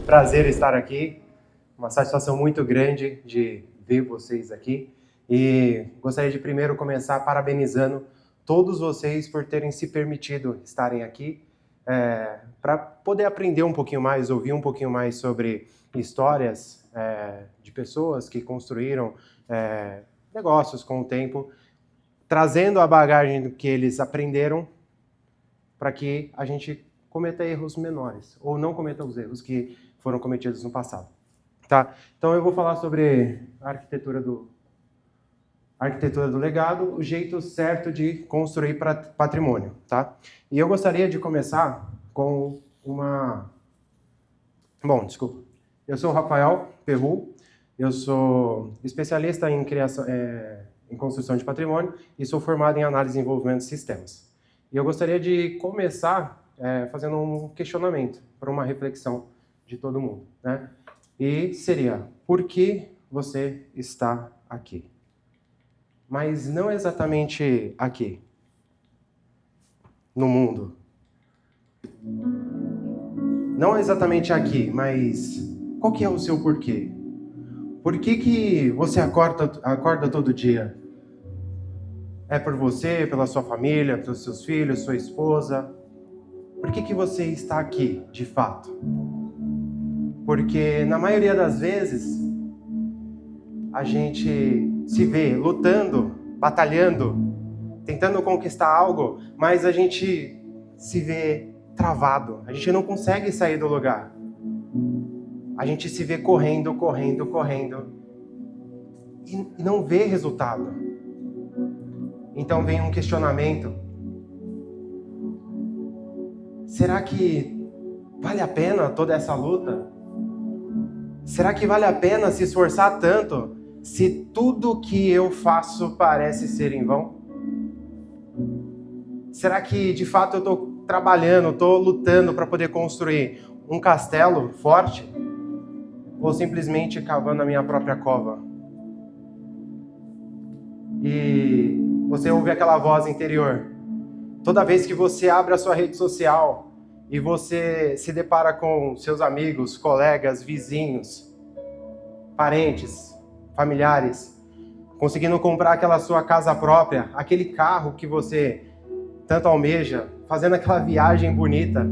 prazer estar aqui, uma satisfação muito grande de ver vocês aqui. E gostaria de primeiro começar parabenizando todos vocês por terem se permitido estarem aqui, para poder aprender um pouquinho mais, ouvir um pouquinho mais sobre histórias de pessoas que construíram negócios com o tempo, trazendo a bagagem que eles aprenderam para que a gente cometa erros menores, ou não cometa os erros que foram cometidos no passado. Tá? Então eu vou falar sobre a arquitetura do legado, o jeito certo de construir patrimônio. Tá? E eu gostaria de começar com uma... Bom, desculpa. Eu sou o Rafael Perru, eu sou especialista em em construção de patrimônio e sou formado em análise e desenvolvimento de sistemas. E eu gostaria de começar fazendo um questionamento para uma reflexão de todo mundo, né? E seria, por que você está aqui? Mas não exatamente aqui, no mundo. Não exatamente aqui, mas qual que é o seu porquê? Por que você acorda todo dia? É por você, pela sua família, pelos seus filhos, sua esposa? Por que você está aqui, de fato? Porque, na maioria das vezes, a gente se vê lutando, batalhando, tentando conquistar algo, mas a gente se vê travado. A gente não consegue sair do lugar. A gente se vê correndo e não vê resultado. Então vem um questionamento. Será que vale a pena toda essa luta? Será que vale a pena se esforçar tanto se tudo que eu faço parece ser em vão? Será que de fato eu estou trabalhando, estou lutando para poder construir um castelo forte? Ou simplesmente cavando a minha própria cova? E você ouve aquela voz interior. Toda vez que você abre a sua rede social e você se depara com seus amigos, colegas, vizinhos, parentes, familiares, conseguindo comprar aquela sua casa própria, aquele carro que você tanto almeja, fazendo aquela viagem bonita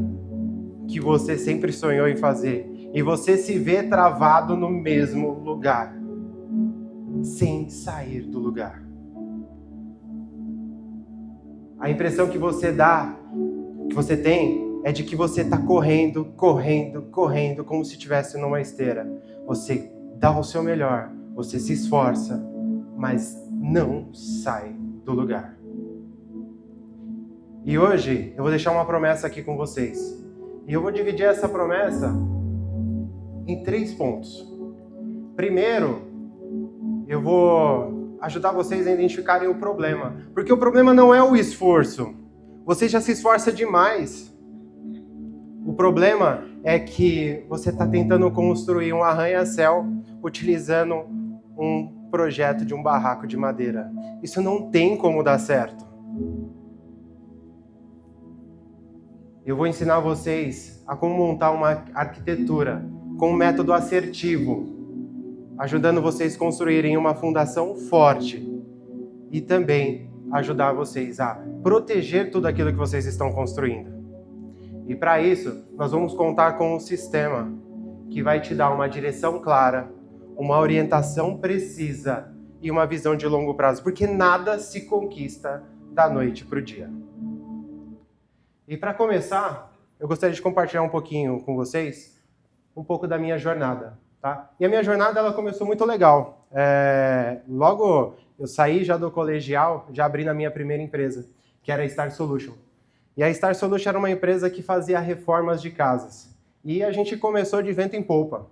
que você sempre sonhou em fazer, e você se vê travado no mesmo lugar, sem sair do lugar. A impressão que você tem, é de que você está correndo, como se estivesse numa esteira. Você dá o seu melhor, você se esforça, mas não sai do lugar. E hoje eu vou deixar uma promessa aqui com vocês. E eu vou dividir essa promessa em 3 pontos. Primeiro, eu vou ajudar vocês a identificarem o problema. Porque o problema não é o esforço. Você já se esforça demais. O problema é que você está tentando construir um arranha-céu utilizando um projeto de um barraco de madeira. Isso não tem como dar certo. Eu vou ensinar vocês a como montar uma arquitetura com um método assertivo, ajudando vocês a construírem uma fundação forte e também ajudar vocês a proteger tudo aquilo que vocês estão construindo. E para isso, nós vamos contar com um sistema que vai te dar uma direção clara, uma orientação precisa e uma visão de longo prazo, porque nada se conquista da noite para o dia. E para começar, eu gostaria de compartilhar um pouquinho com vocês um pouco da minha jornada, tá? E a minha jornada, ela começou muito legal. Logo eu saí já do colegial, já abri na minha primeira empresa, que era a Star Solution. E a Star Solution era uma empresa que fazia reformas de casas. E a gente começou de vento em polpa.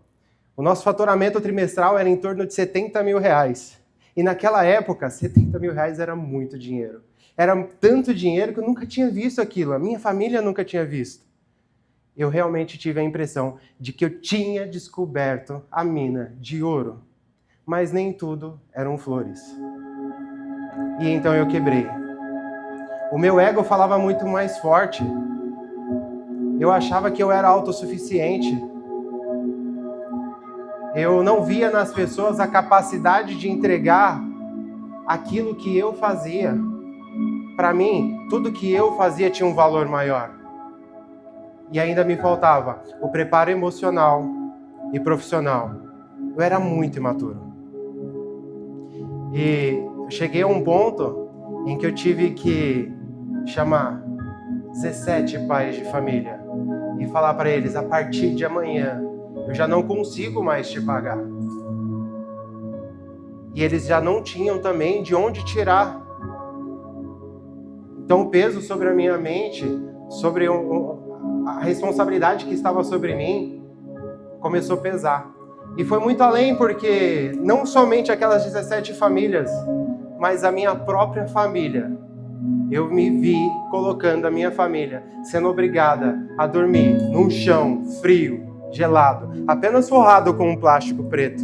O nosso faturamento trimestral era em torno de R$70 mil. E naquela época, R$70 mil era muito dinheiro. Era tanto dinheiro que eu nunca tinha visto aquilo. A minha família nunca tinha visto. Eu realmente tive a impressão de que eu tinha descoberto a mina de ouro. Mas nem tudo eram flores. E então eu quebrei. O meu ego falava muito mais forte. Eu achava que eu era autossuficiente. Eu não via nas pessoas a capacidade de entregar aquilo que eu fazia. Para mim, tudo que eu fazia tinha um valor maior. E ainda me faltava o preparo emocional e profissional. Eu era muito imaturo. E eu cheguei a um ponto em que eu tive que chamar 17 pais de família e falar para eles: a partir de amanhã eu já não consigo mais te pagar. E eles já não tinham também de onde tirar. Então o peso sobre a minha mente, sobre a responsabilidade que estava sobre mim, começou a pesar. E foi muito além, porque não somente aquelas 17 famílias, mas a minha própria família. Eu me vi colocando a minha família sendo obrigada a dormir num chão frio, gelado, apenas forrado com um plástico preto,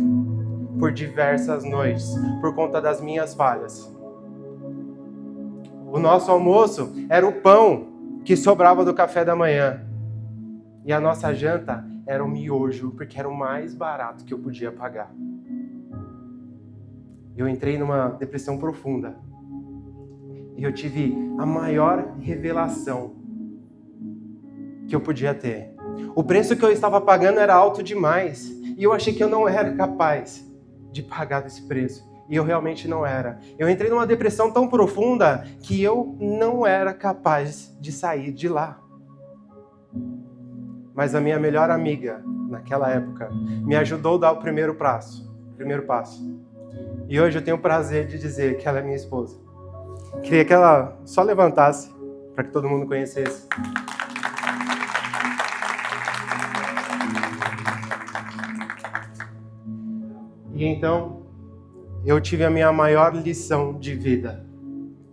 por diversas noites, por conta das minhas falhas. O nosso almoço era o pão que sobrava do café da manhã. E a nossa janta era o miojo, porque era o mais barato que eu podia pagar. Eu entrei numa depressão profunda. E eu tive a maior revelação que eu podia ter. O preço que eu estava pagando era alto demais. E eu achei que eu não era capaz de pagar esse preço. E eu realmente não era. Eu entrei numa depressão tão profunda que eu não era capaz de sair de lá. Mas a minha melhor amiga, naquela época, me ajudou a dar o primeiro passo. E hoje eu tenho o prazer de dizer que ela é minha esposa. Queria que ela só levantasse para que todo mundo conhecesse. E então, eu tive a minha maior lição de vida,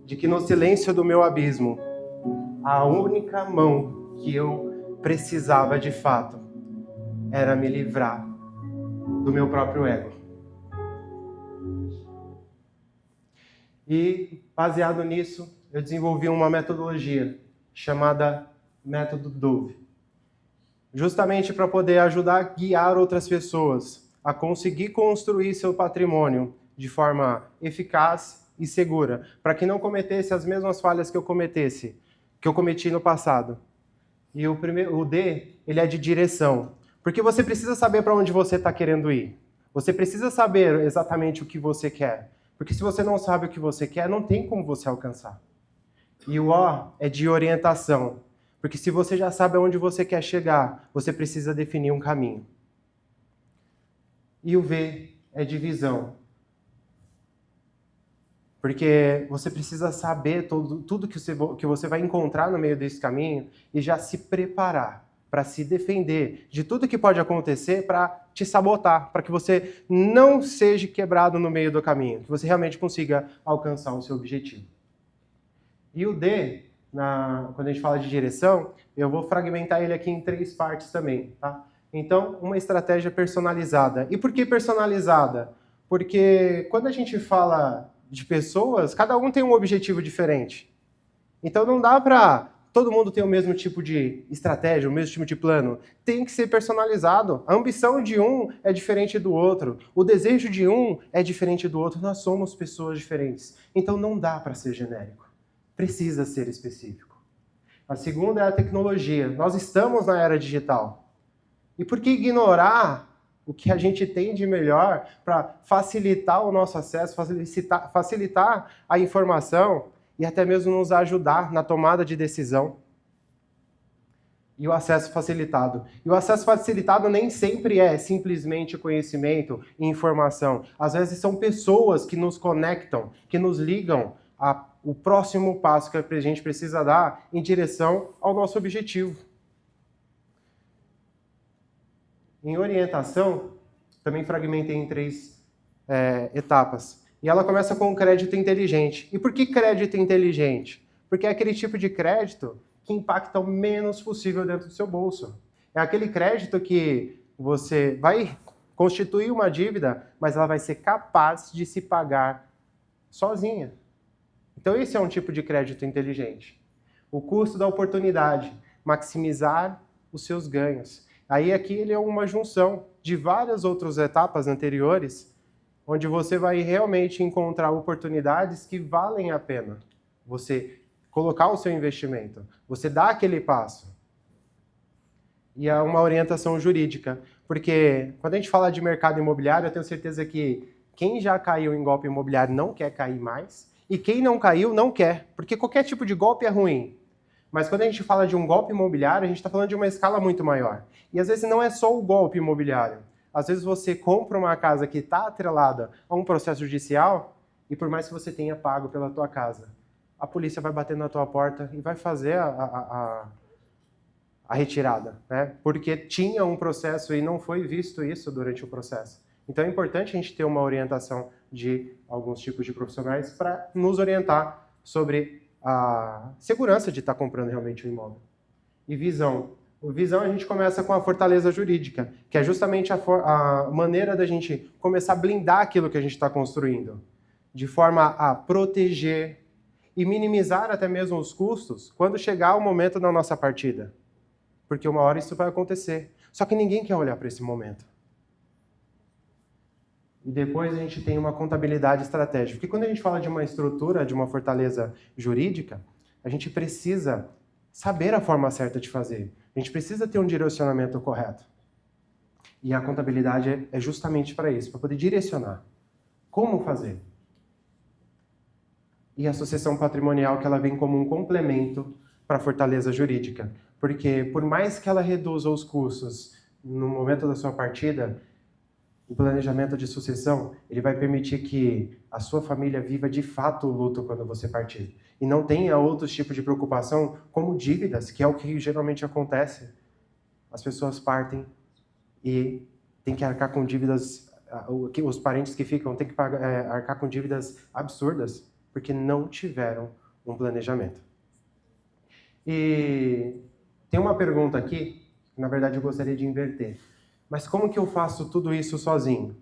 de que no silêncio do meu abismo, a única mão que eu precisava de fato era me livrar do meu próprio ego. E, baseado nisso, eu desenvolvi uma metodologia chamada Método Dove, justamente para poder ajudar a guiar outras pessoas a conseguir construir seu patrimônio de forma eficaz e segura, para que não cometesse as mesmas falhas que eu cometi no passado. E o D, ele é de direção, porque você precisa saber para onde você está querendo ir. Você precisa saber exatamente o que você quer, porque se você não sabe o que você quer, não tem como você alcançar. E o O é de orientação, porque se você já sabe aonde você quer chegar, você precisa definir um caminho. E o V é de visão, porque você precisa saber tudo que você vai encontrar no meio desse caminho e já se preparar para se defender de tudo que pode acontecer para te sabotar, para que você não seja quebrado no meio do caminho, que você realmente consiga alcançar o seu objetivo. E o D, quando a gente fala de direção, eu vou fragmentar ele aqui em 3 partes também, tá? Então, uma estratégia personalizada. E por que personalizada? Porque quando a gente fala de pessoas, cada um tem um objetivo diferente. Então não dá para todo mundo ter o mesmo tipo de estratégia, o mesmo tipo de plano. Tem que ser personalizado. A ambição de um é diferente do outro. O desejo de um é diferente do outro. Nós somos pessoas diferentes. Então não dá para ser genérico. Precisa ser específico. A segunda é a tecnologia. Nós estamos na era digital. E por que ignorar o que a gente tem de melhor para facilitar o nosso acesso, facilitar a informação e até mesmo nos ajudar na tomada de decisão? E o acesso facilitado. E o acesso facilitado nem sempre é simplesmente conhecimento e informação. Às vezes são pessoas que nos conectam, que nos ligam ao próximo passo que a gente precisa dar em direção ao nosso objetivo. Em orientação, também fragmentei em 3 etapas. E ela começa com o crédito inteligente. E por que crédito inteligente? Porque é aquele tipo de crédito que impacta o menos possível dentro do seu bolso. É aquele crédito que você vai constituir uma dívida, mas ela vai ser capaz de se pagar sozinha. Então esse é um tipo de crédito inteligente. O custo da oportunidade, maximizar os seus ganhos. Aí aqui ele é uma junção de várias outras etapas anteriores, onde você vai realmente encontrar oportunidades que valem a pena você colocar o seu investimento, você dá aquele passo. E é uma orientação jurídica, porque quando a gente fala de mercado imobiliário, eu tenho certeza que quem já caiu em golpe imobiliário não quer cair mais, e quem não caiu não quer, porque qualquer tipo de golpe é ruim. Mas quando a gente fala de um golpe imobiliário, a gente está falando de uma escala muito maior. E às vezes não é só o golpe imobiliário. Às vezes você compra uma casa que está atrelada a um processo judicial, e por mais que você tenha pago pela tua casa, a polícia vai bater na tua porta e vai fazer a retirada, né? Porque tinha um processo e não foi visto isso durante o processo. Então é importante a gente ter uma orientação de alguns tipos de profissionais para nos orientar sobre a segurança de estar comprando realmente o imóvel. E visão. O visão a gente começa com a fortaleza jurídica, que é justamente a maneira da gente começar a blindar aquilo que a gente está construindo, de forma a proteger e minimizar até mesmo os custos quando chegar o momento da nossa partida. Porque uma hora isso vai acontecer. Só que ninguém quer olhar para esse momento. E depois a gente tem uma contabilidade estratégica. Porque quando a gente fala de uma estrutura, de uma fortaleza jurídica, a gente precisa saber a forma certa de fazer. A gente precisa ter um direcionamento correto. E a contabilidade é justamente para isso, para poder direcionar. Como fazer? E a sucessão patrimonial, que ela vem como um complemento para a fortaleza jurídica. Porque por mais que ela reduza os custos no momento da sua partida, o planejamento de sucessão, ele vai permitir que a sua família viva de fato o luto quando você partir. E não tenha outros tipos de preocupação, como dívidas, que é o que geralmente acontece. As pessoas partem e tem que arcar com dívidas, os parentes que ficam têm que arcar com dívidas absurdas, porque não tiveram um planejamento. E tem uma pergunta aqui, que na verdade eu gostaria de inverter. Mas como que eu faço tudo isso sozinho?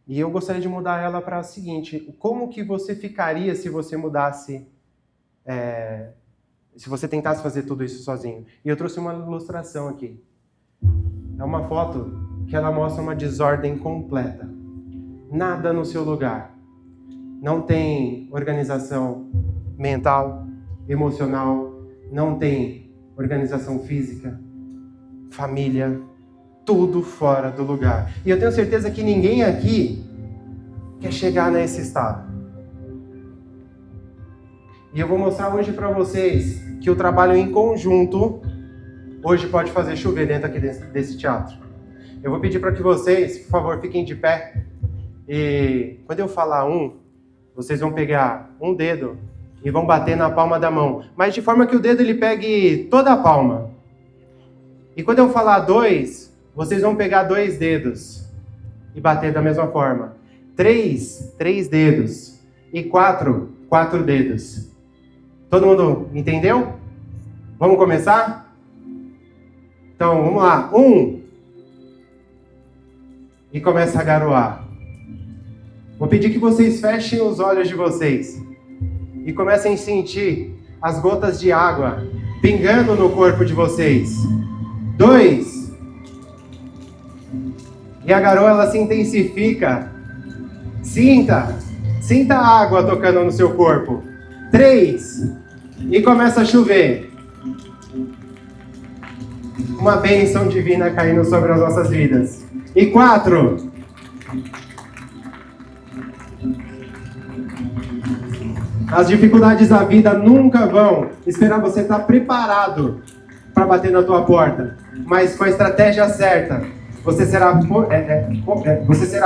E eu gostaria de mudar ela para a seguinte: como que você ficaria se você mudasse, se você tentasse fazer tudo isso sozinho? E eu trouxe uma ilustração aqui. É uma foto que ela mostra uma desordem completa. Nada no seu lugar. Não tem organização mental, emocional, não tem organização física, família, tudo fora do lugar. E eu tenho certeza que ninguém aqui quer chegar nesse estado. E eu vou mostrar hoje para vocês que o trabalho em conjunto hoje pode fazer chover dentro aqui desse teatro. Eu vou pedir para que vocês, por favor, fiquem de pé. E quando eu falar vocês vão pegar um dedo e vão bater na palma da mão. Mas de forma que o dedo ele pegue toda a palma. E quando eu falar 2, vocês vão pegar 2 dedos e bater da mesma forma. 3 dedos. E 4 dedos. Todo mundo entendeu? Vamos começar? Então, vamos lá. 1. E começa a garoar. Vou pedir que vocês fechem os olhos de vocês e comecem a sentir as gotas de água pingando no corpo de vocês. 2. E a garoa, ela se intensifica. Sinta a água tocando no seu corpo. 3. E começa a chover. Uma bênção divina caindo sobre as nossas vidas. E 4. As dificuldades da vida nunca vão esperar você estar preparado para bater na tua porta. Mas com a estratégia certa, você será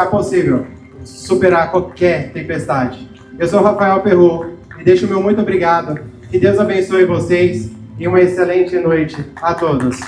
possível superar qualquer tempestade. Eu sou o Rafael Perru e deixo o meu muito obrigado. Que Deus abençoe vocês e uma excelente noite a todos.